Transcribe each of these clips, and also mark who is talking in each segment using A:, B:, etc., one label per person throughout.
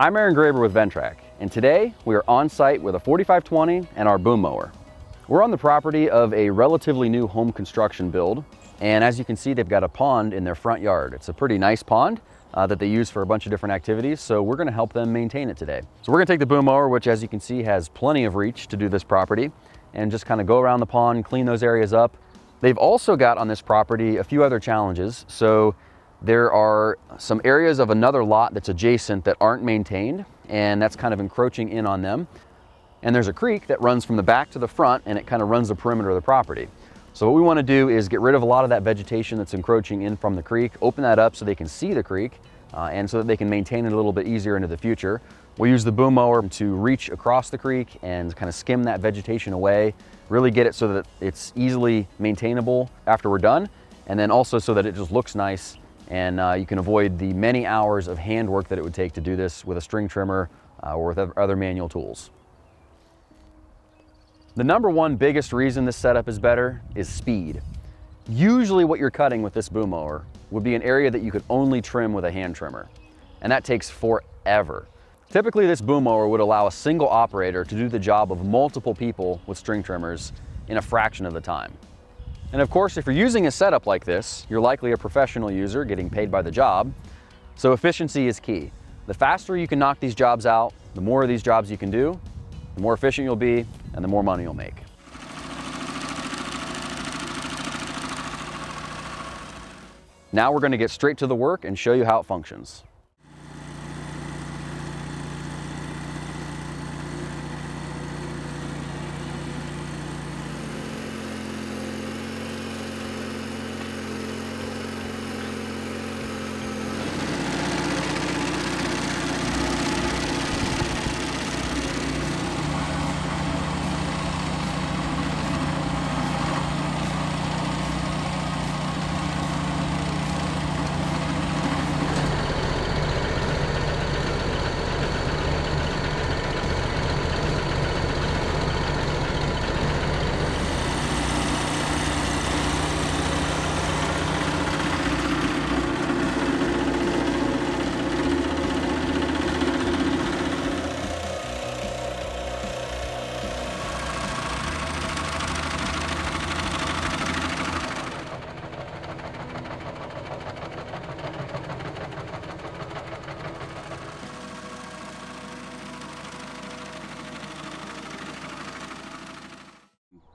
A: I'm Aaron Graber with Ventrac, and today we are on site with a 4520 and our boom mower. We're on the property of a relatively new home construction build, and as you can see, they've got a pond in their front yard. It's a pretty nice pond that they use for a bunch of different activities, so we're going to help them maintain it today. So we're going to take the boom mower, which as you can see has plenty of reach to do this property, and just kind of go around the pond, clean those areas up. They've also got on this property a few other challenges. So there are some areas of another lot that's adjacent that aren't maintained, and that's kind of encroaching in on them. And there's a creek that runs from the back to the front, and it kind of runs the perimeter of the property. So what we want to do is get rid of a lot of that vegetation that's encroaching in from the creek, open that up so they can see the creek, and so that they can maintain it a little bit easier into the future. We'll use the boom mower to reach across the creek and kind of skim that vegetation away, really get it so that it's easily maintainable after we're done, and then also so that it just looks nice, and you can avoid the many hours of handwork that it would take to do this with a string trimmer or with other manual tools. The number one biggest reason this setup is better is speed. Usually what you're cutting with this boom mower would be an area that you could only trim with a hand trimmer, and that takes forever. Typically this boom mower would allow a single operator to do the job of multiple people with string trimmers in a fraction of the time. And of course, if you're using a setup like this, you're likely a professional user getting paid by the job, so efficiency is key. The faster you can knock these jobs out, the more of these jobs you can do, the more efficient you'll be, and the more money you'll make. Now we're going to get straight to the work and show you how it functions.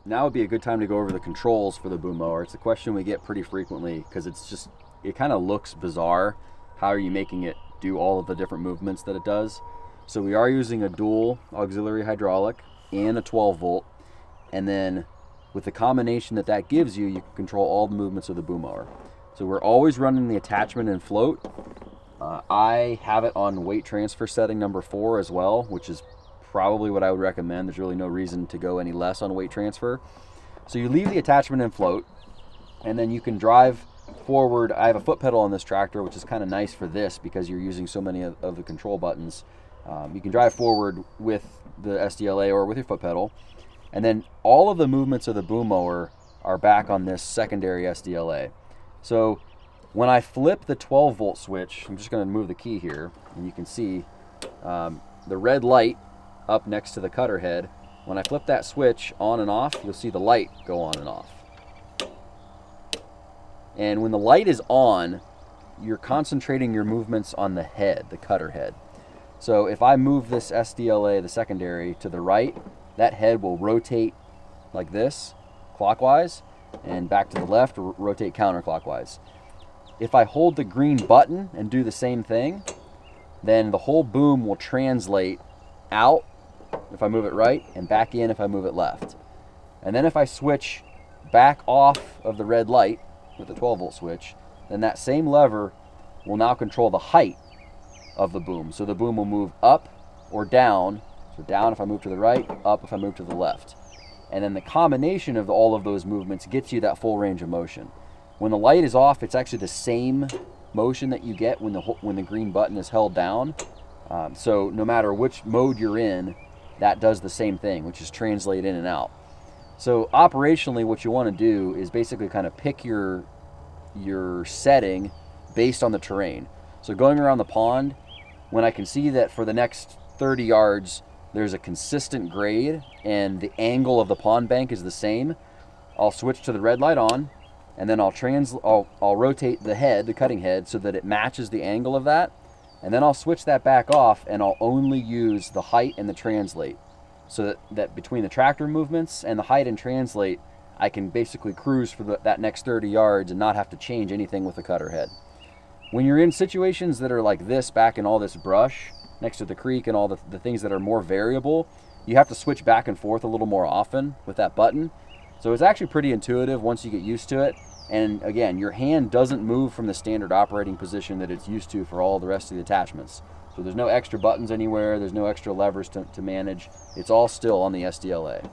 A: Now would be a good time to go over the controls for the boom mower. It's a question we get pretty frequently because it kind of looks bizarre. How are you making it do all of the different movements that it does? So we are using a dual auxiliary hydraulic and a 12 volt. And then with the combination that gives you, you can control all the movements of the boom mower. So we're always running the attachment and float. I have it on weight transfer setting number 4 as well, which is probably what I would recommend. There's really no reason to go any less on weight transfer. So you leave the attachment in float, and then you can drive forward. I have a foot pedal on this tractor, which is kind of nice for this because you're using so many of the control buttons. You can drive forward with the SDLA or with your foot pedal, and then all of the movements of the boom mower are back on this secondary SDLA. So when I flip the 12 volt switch, I'm just going to move the key here, and you can see the red light up next to the cutter head. When I flip that switch on and off, you'll see the light go on and off. And when the light is on, you're concentrating your movements on the head, the cutter head. So if I move this SDLA, the secondary, to the right, that head will rotate like this, clockwise, and back to the left, rotate counterclockwise. If I hold the green button and do the same thing, then the whole boom will translate out if I move it right, and back in if I move it left. And then if I switch back off of the red light with the 12 volt switch, then that same lever will now control the height of the boom. So the boom will move up or down. So down if I move to the right, up if I move to the left. And then the combination of all of those movements gets you that full range of motion. When the light is off, it's actually the same motion that you get when the green button is held down. So no matter which mode you're in, that does the same thing, which is translate in and out. So operationally, what you want to do is basically kind of pick your setting based on the terrain. So going around the pond, When I can see that for the next 30 yards, there's a consistent grade and the angle of the pond bank is the same, I'll switch to the red light on, and then I'll rotate the head, the cutting head, so that it matches the angle of that, and then I'll switch that back off, and I'll only use the height and the translate, so that between the tractor movements and the height and translate, I can basically cruise for that next 30 yards and not have to change anything with the cutter head. When you're in situations that are like this, back in all this brush next to the creek and all the things that are more variable, you have to switch back and forth a little more often with that button. So it's actually pretty intuitive once you get used to it. And again, your hand doesn't move from the standard operating position that it's used to for all the rest of the attachments. So there's no extra buttons anywhere, there's no extra levers to manage. It's all still on the SDLA.